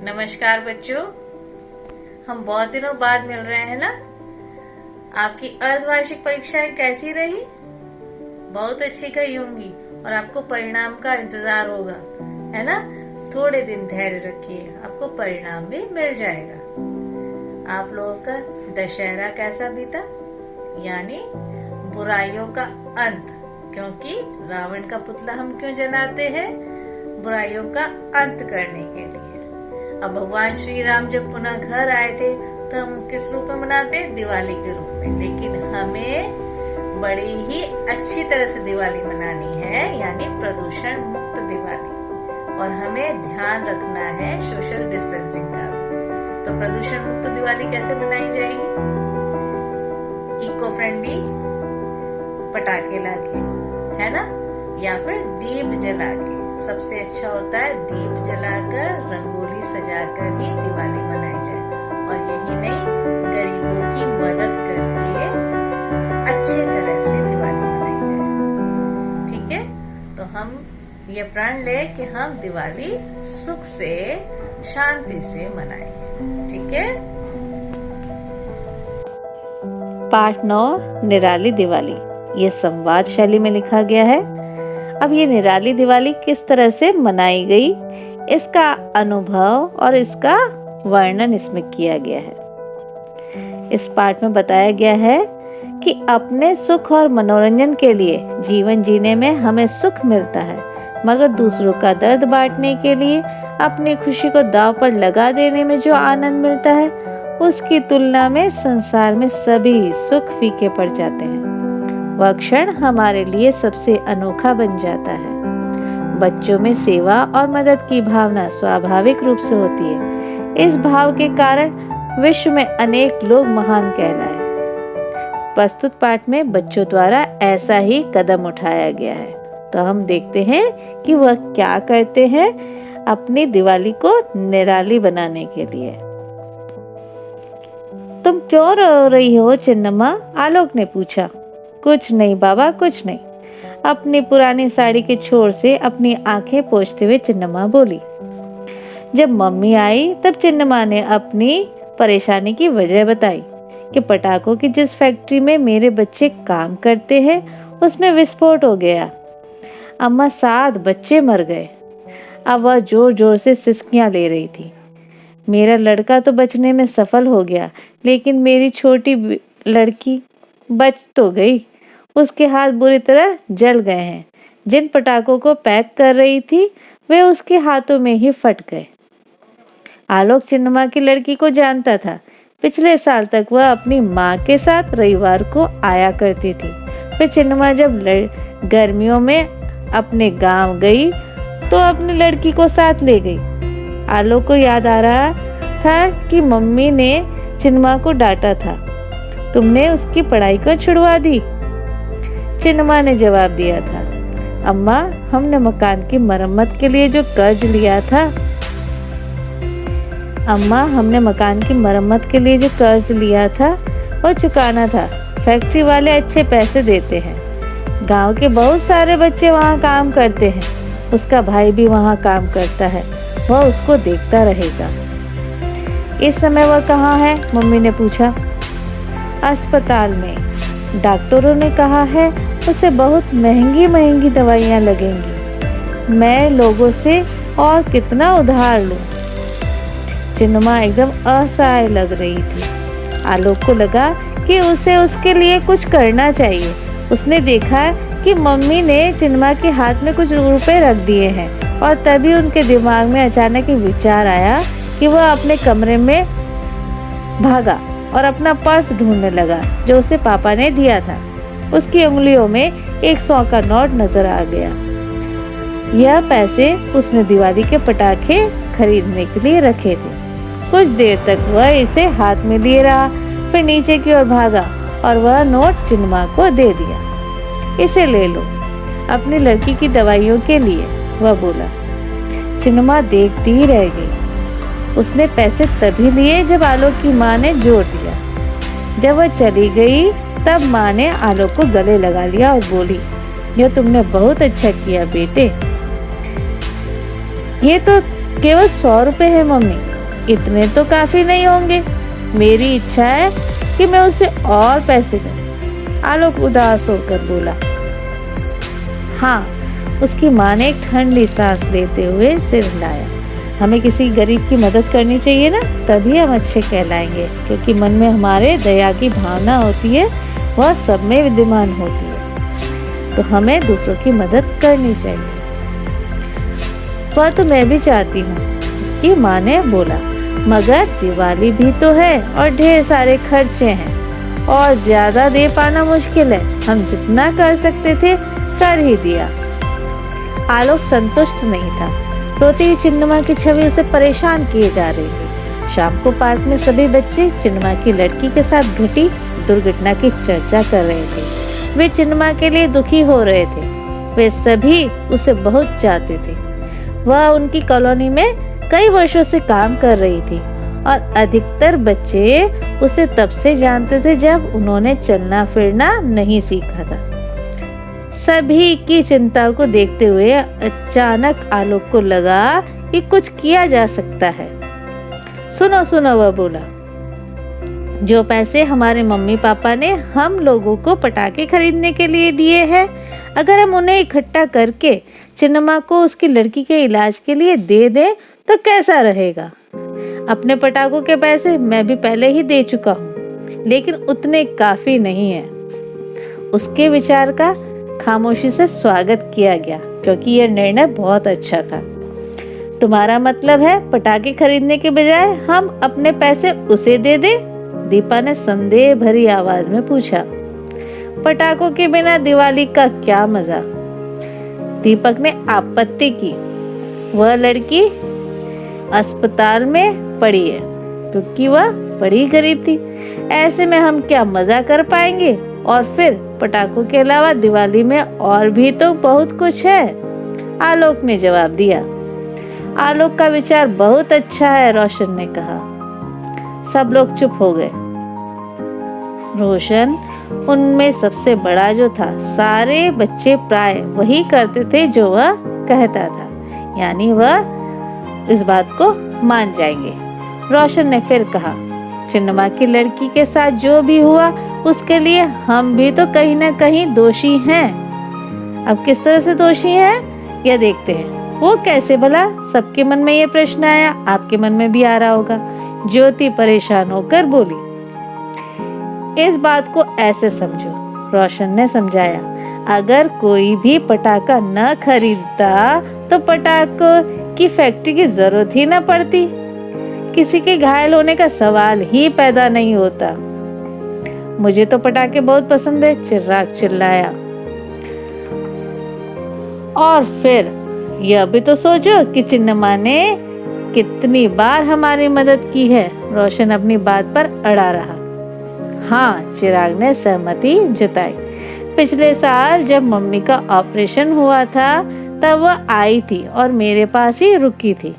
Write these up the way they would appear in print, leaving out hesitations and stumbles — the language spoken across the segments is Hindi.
नमस्कार बच्चों, हम बहुत दिनों बाद मिल रहे हैं ना। आपकी अर्धवार्षिक परीक्षाएं कैसी रही? बहुत अच्छी गई होंगी और आपको परिणाम का इंतजार होगा, है ना। थोड़े दिन धैर्य रखिए, आपको परिणाम भी मिल जाएगा। आप लोगों का दशहरा कैसा बीता? यानी बुराइयों का अंत, क्योंकि रावण का पुतला हम क्यों जलाते हैं? बुराइयों का अंत करने के लिए। अब भगवान श्री राम जब पुनः घर आए थे तो हम किस रूप में मनाते? दिवाली के रूप में। लेकिन हमें बड़ी ही अच्छी तरह से दिवाली मनानी है, यानी प्रदूषण मुक्त दिवाली। और हमें ध्यान रखना है सोशल डिस्टेंसिंग का। तो प्रदूषण मुक्त दिवाली कैसे मनाई जाएगी? इको फ्रेंडली पटाखे लाके, है ना, या फिर दीप जला के। सबसे अच्छा होता है दीप जलाकर, रंगोली सजाकर ही दिवाली मनाई जाए। और यही नहीं, गरीबों की मदद करके अच्छे तरह से दिवाली मनाई जाए। ठीक है, तो हम ये प्रण ले कि हम दिवाली सुख से, शांति से मनाएंगे। ठीक है। पाठ 9 निराली दिवाली, ये संवाद शैली में लिखा गया है। अब ये निराली दिवाली किस तरह से मनाई गई, इसका अनुभव और इसका वर्णन इसमें किया गया है। इस पाठ में बताया गया है कि अपने सुख और मनोरंजन के लिए जीवन जीने में हमें सुख मिलता है, मगर दूसरों का दर्द बांटने के लिए अपनी खुशी को दांव पर लगा देने में जो आनंद मिलता है, उसकी तुलना में संसार में सभी सुख फीके पड़ जाते हैं। वह क्षण हमारे लिए सबसे अनोखा बन जाता है। बच्चों में सेवा और मदद की भावना स्वाभाविक रूप से होती है। इस भाव के कारण विश्व में अनेक लोग महान कहलाए। प्रस्तुत पाठ में बच्चों द्वारा ऐसा ही कदम उठाया गया है। तो हम देखते हैं कि वह क्या करते हैं अपनी दिवाली को निराली बनाने के लिए। तुम क्यों रो रही हो चिन्नम्मा? आलोक ने पूछा। कुछ नहीं बाबा, कुछ नहीं। अपनी पुरानी साड़ी के छोर से अपनी आंखें पोंछते हुए चिन्नम्मा बोली। जब मम्मी आई तब चिन्नम्मा ने अपनी परेशानी की वजह बताई कि पटाखों की जिस फैक्ट्री में मेरे बच्चे काम करते हैं उसमें विस्फोट हो गया। अम्मा 7 बच्चे मर गए। अब वह जोर जोर से सिसकियां ले रही थी। मेरा लड़का तो बचने में सफल हो गया, लेकिन मेरी छोटी लड़की बच तो गई। उसके हाथ बुरी तरह जल गए हैं। जिन पटाखों को पैक कर रही थी वे उसके हाथों में ही फट गए। आलोक चिन्नम्मा की लड़की को जानता था। पिछले साल तक वह अपनी माँ के साथ रविवार को आया करती थी। फिर चिन्नम्मा जब गर्मियों में अपने गांव गई तो अपनी लड़की को साथ ले गई। आलोक को याद आ रहा था कि मम्मी ने चिन्नम्मा को डांटा था, तुमने उसकी पढ़ाई को छुड़वा दी। चिन्नम्मा ने जवाब दिया था, अम्मा हमने मकान की मरम्मत के लिए जो कर्ज लिया था वो चुकाना था। फैक्ट्री वाले अच्छे पैसे देते हैं। गांव के बहुत सारे बच्चे वहाँ काम करते हैं। उसका भाई भी वहाँ काम करता है। वह उसको देखता रहेगा। इस समय वह कहाँ है? मम्मी ने पूछा। अस्पताल में। डॉक्टरों ने कहा है उसे बहुत महंगी महंगी दवाइयाँ लगेंगी। मैं लोगों से और कितना उधार लूं? चिन्नम्मा एकदम असहाय लग रही थी। आलोक को लगा कि उसे उसके लिए कुछ करना चाहिए। उसने देखा कि मम्मी ने चिन्नम्मा के हाथ में कुछ रुपए रख दिए हैं और तभी उनके दिमाग में अचानक विचार आया कि वह अपने कमरे में भागा और अपना पर्स ढूंढने लगा जो उसे पापा ने दिया था। उसकी उंगलियों में 100 का नोट नजर आ गया। यह पैसे उसने दिवाली के पटाखे खरीदने के लिए रखे थे। कुछ देर तक वह इसे हाथ में लिए रहा, फिर नीचे की ओर भागा और वह नोट चिन्नम्मा को दे दिया। इसे ले लो, अपनी लड़की की दवाइयों के लिए, वह बोला। चिन्नम्मा देखती ही रह गई। उसने पैसे तभी लिए जब आलोक की माँ ने जोर दिया। जब वह चली गई तब माँ ने आलोक को गले लगा लिया और बोली, यह तुमने बहुत अच्छा किया बेटे। ये तो केवल 100 रुपए है मम्मी, इतने तो काफी नहीं होंगे। मेरी इच्छा है कि मैं उसे और पैसे दूं। आलोक उदास होकर बोला। हाँ, उसकी माँ ने एक ठंडी सांस लेते हुए सिर हिलाया। हमें किसी गरीब की मदद करनी चाहिए ना, तभी हम अच्छे कहलाएंगे, क्योंकि मन में हमारे दया की भावना होती है, वह सब में विद्यमान होती है, तो हमें दूसरों की मदद करनी चाहिए। वह तो मैं भी चाहती हूँ, उसकी माँ ने बोला, मगर दिवाली भी तो है और ढेर सारे खर्चे हैं और ज्यादा दे पाना मुश्किल है। हम जितना कर सकते थे कर ही दिया। आलोक संतुष्ट नहीं था। रोती हुई चिन्नमा की छवि उसे परेशान किए जा रही थी। शाम को पार्क में सभी बच्चे चिन्नमा की लड़की के साथ घटी दुर्घटना की चर्चा कर रहे थे। वे चिन्नमा के लिए दुखी हो रहे थे। वे सभी उसे बहुत चाहते थे। वह उनकी कॉलोनी में कई वर्षों से काम कर रही थी और अधिकतर बच्चे उसे तब से जानते थे जब उन्होंने चलना फिरना नहीं सीखा था। सभी की चिंता को देखते हुए अचानक आलोक को लगा कि कुछ किया जा सकता है। सुनो सुनो, वह बोला, जो पैसे हमारे मम्मी पापा ने हम लोगों को पटाखे खरीदने के लिए दिए हैं, अगर हम उन्हें इकट्ठा करके चिन्नमा को उसकी लड़की के इलाज के लिए दे दें तो कैसा रहेगा? अपने पटाखों के पैसे मैं भी पहले ही दे चुका हूँ, लेकिन उतने काफी नहीं है। उसके विचार का खामोशी से स्वागत किया गया, क्योंकि यह निर्णय बहुत अच्छा था। तुम्हारा मतलब है पटाखे खरीदने के बजाय हम अपने पैसे उसे दे दें? दीपा ने संदेह भरी आवाज में पूछा। पटाखों के बिना दिवाली का क्या मजा? दीपक ने आपत्ति की। वह लड़की अस्पताल में पड़ी है, क्योंकि वह बड़ी गरीब थी। ऐसे में हम क्या मजा कर पाएंगे? और फिर पटाखों के अलावा दिवाली में और भी तो बहुत कुछ है, आलोक ने जवाब दिया। आलोक का विचार बहुत अच्छा है, रोशन ने कहा। सब लोग चुप हो गए। रोशन उनमें सबसे बड़ा जो था। सारे बच्चे प्राय वही करते थे जो वह कहता था, यानी वह इस बात को मान जाएंगे। रोशन ने फिर कहा, चिन्नमा की लड़की के साथ जो भी हुआ उसके लिए हम भी तो कहीं ना कहीं दोषी हैं। अब किस तरह से दोषी हैं यह देखते हैं। वो कैसे भला? सबके मन में ये प्रश्न आया, आपके मन में भी आ रहा होगा। ज्योति परेशान होकर बोली, इस बात को ऐसे समझो, रोशन ने समझाया। अगर कोई भी पटाखा न खरीदता तो पटाखों की फैक्ट्री की जरूरत ही न पड़ती, किसी के घायल होने का सवाल ही पैदा नहीं होता। मुझे तो पटाखे बहुत पसंद है, चिर्राग चिल्लाया। और फिर यह भी तो सोचो कि चिन्नमा ने कितनी बार हमारी मदद की है। रोशन अपनी बात पर अड़ा रहा। हाँ, चिराग ने सहमति जताई। पिछले साल जब मम्मी का ऑपरेशन हुआ था तब वह आई थी और मेरे पास ही रुकी थी।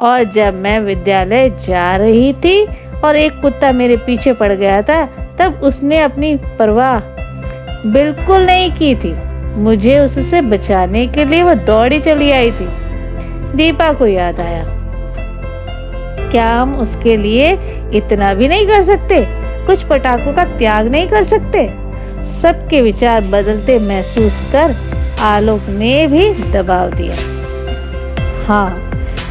और जब मैं विद्यालय जा रही थी और एक कुत्ता मेरे पीछे पड़ गया था तब उसने अपनी परवाह बिल्कुल नहीं की थी। मुझे उससे बचाने के लिए वह दौड़ी चली आई थी। दीपा को याद आया, क्या हम उसके लिए इतना भी नहीं कर सकते? कुछ पटाखों का त्याग नहीं कर सकते? सबके विचार बदलते महसूस कर आलोक ने भी दबाव दिया। हाँ,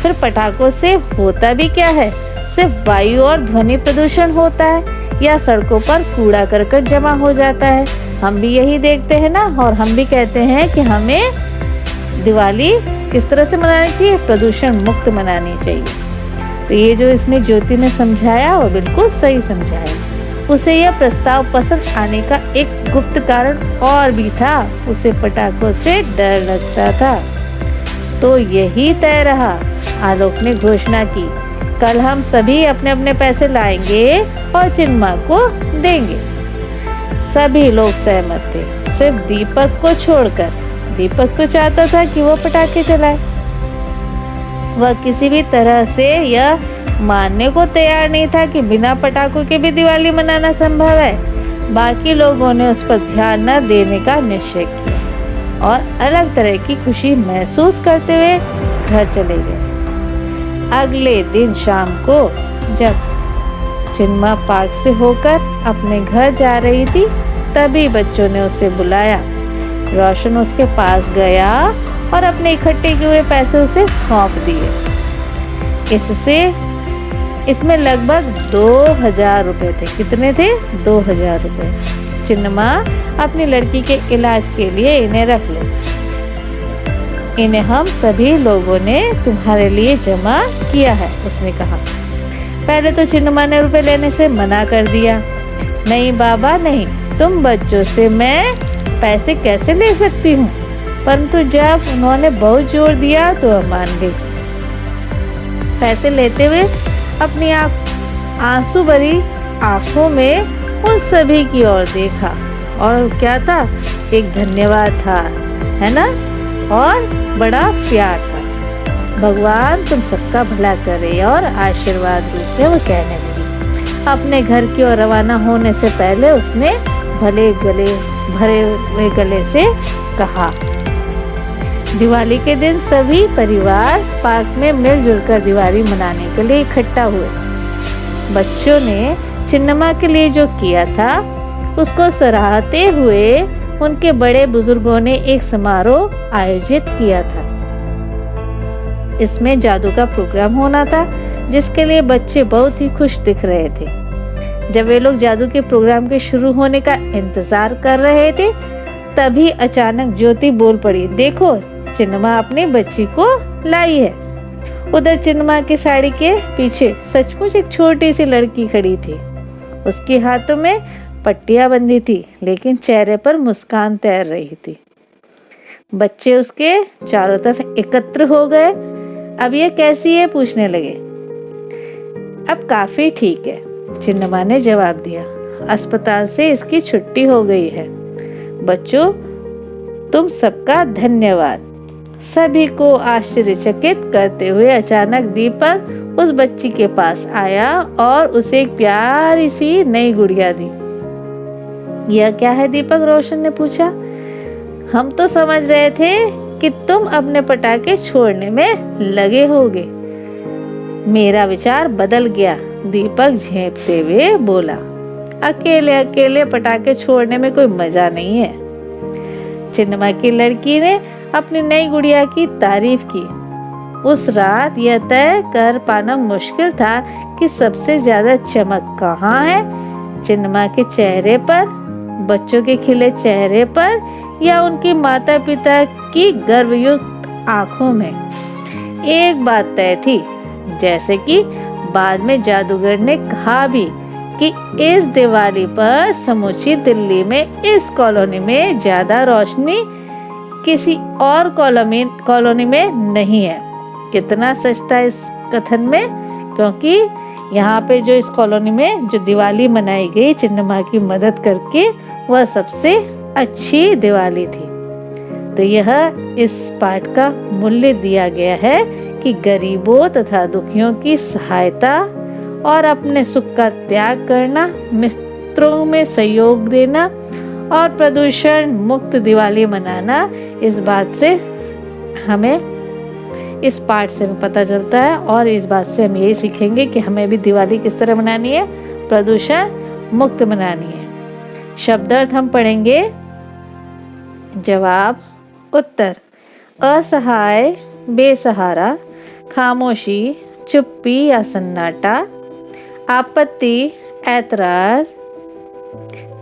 फिर पटाखों से होता भी क्या है? सिर्फ वायु और ध्वनि प्रदूषण होता है या सड़कों पर कूड़ा करकट जमा हो जाता है। हम भी यही देखते हैं ना, और हम भी कहते हैं कि हमें दिवाली किस तरह से मनानी चाहिए? प्रदूषण मुक्त मनानी चाहिए। तो ये जो इसने ज्योति ने समझाया वो बिल्कुल सही समझाया। उसे यह प्रस्ताव पसंद आने का एक गुप्त कारण और भी था, उसे पटाखों से डर लगता था। तो यही तय रहा। आलोक ने घोषणा की, कल हम सभी अपने अपने पैसे लाएंगे और चिन्नमा को देंगे। सभी लोग सहमत थे, सिर्फ दीपक को छोड़कर। दीपक तो चाहता था कि वो पटाखे चलाए। वह किसी भी तरह से यह मानने को तैयार नहीं था कि बिना पटाखों के भी दिवाली मनाना संभव है। बाकी लोगों ने उस पर ध्यान न देने का निश्चय किया और अलग तरह की खुशी महसूस करते हुए घर चले गए। अगले दिन शाम को जब चिन्मा पार्क से होकर अपने घर जा रही थी, तभी बच्चों ने उसे बुलाया। रोशन उसके पास गया और अपने इकट्ठे किए हुए पैसे उसे सौंप दिए। इसमें लगभग 2000 रुपए थे। कितने थे? 2000 रुपए। चिन्मा, अपनी लड़की के इलाज के लिए इन्हें रख लो। इन्हें हम सभी लोगों ने तुम्हारे लिए जमा किया है, उसने कहा। पहले तो चिन्मा ने रुपए लेने से मना कर दिया। नहीं बाबा नहीं, तुम बच्चों से मैं पैसे कैसे ले सकती हूँ। परंतु जब उन्होंने बहुत जोर दिया तो मान गई। पैसे लेते हुए अपनी आंसू भरी आंखों में उन सभी की ओर देखा, और क्या था? एक धन्यवाद था, है ना, और बड़ा प्यार था। भगवान तुम सबका भला करे और आशीर्वाद रूप में वो कहने लगी। अपने घर की ओर रवाना होने से पहले उसने भरे हुए गले से कहा। दिवाली के दिन सभी परिवार पार्क में मिलजुल कर दिवाली मनाने के लिए इकट्ठा हुए। बच्चों ने चिन्नमा के लिए जो किया था उसको सराहते हुए उनके बड़े बुजुर्गों ने एक समारोह आयोजित किया था। इसमें जादू का प्रोग्राम होना था, जिसके लिए बच्चे बहुत ही खुश दिख रहे थे। जब वे लोग जादू के प्रोग्राम के शुरू होने का इंतजार कर रहे थे, तभी अचानक ज्योति बोल पड़ी, देखो चिन्मा अपनी बच्ची को लाई है। उधर चिन्मा की साड़ी के पीछे सचमुच एक छोटी सी लड़की खड़ी थी। उसके हाथों में पट्टियां बंधी थी, लेकिन चेहरे पर मुस्कान तैर रही थी। बच्चे उसके चारों तरफ एकत्र हो गए। अब ये कैसी है? पूछने लगे। अब काफी ठीक है, चिन्नमा ने जवाब दिया। अस्पताल से इसकी छुट्टी हो गई है। बच्चों, तुम सबका धन्यवाद। सभी को आश्चर्यचकित करते हुए अचानक दीपक उस बच्ची के पास आया और उसे एक प्यारी सी नई गुड़िया दी। यह क्या है दीपक? रोशन ने पूछा। हम तो समझ रहे थे कि तुम अपने पटाखे छोड़ने में लगे होगे। मेरा विचार बदल गया, दीपक झेंपते हुए बोला। अकेले अकेले पटाखे छोड़ने में कोई मजा नहीं है। चिन्मा की लड़की ने अपनी नई गुड़िया की तारीफ की। उस रात यह तय कर पाना मुश्किल था कि सबसे ज्यादा चमक कहाँ है, चिन्मा के चेहरे पर, बच्चों के खिले चेहरे पर, या उनके माता पिता की गर्वयुक्त आंखों में। एक बात तय थी, जैसे कि बाद में जादूगर ने कहा भी, कि इस दिवाली पर समूची दिल्ली में इस कॉलोनी में ज्यादा रोशनी किसी और कॉलोनी में नहीं है। कितना सच था इस कथन में, क्योंकि यहाँ पे जो इस कॉलोनी में जो दिवाली मनाई गई चिन्नमा की मदद करके, वह सबसे अच्छी दिवाली थी। तो यह इस पाठ का मूल्य दिया गया है कि गरीबों तथा दुखियों की सहायता और अपने सुख का त्याग करना, मित्रों में सहयोग देना और प्रदूषण मुक्त दिवाली मनाना, इस बात से हमें इस पाठ से पता चलता है। और इस बात से हम यही सीखेंगे कि हमें भी दिवाली किस तरह मनानी है, प्रदूषण मुक्त मनानी है। शब्दार्थ हम पढ़ेंगे। जवाब, उत्तर, असहाय, बेसहारा, खामोशी, चुप्पी या सन्नाटा, आपत्ति, ऐतराज,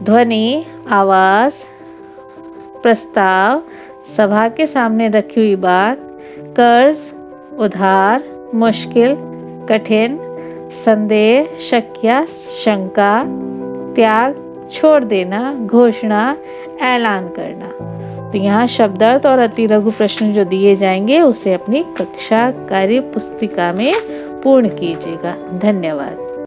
ध्वनि, आवाज, प्रस्ताव, सभा के सामने रखी हुई बात, कर्ज, उधार, मुश्किल, कठिन, संदेह, शक या शंका, त्याग, छोड़ देना, घोषणा, ऐलान करना। तो यहाँ शब्दार्थ और अति लघु प्रश्न जो दिए जाएंगे उसे अपनी कक्षा कार्य पुस्तिका में पूर्ण कीजिएगा। धन्यवाद।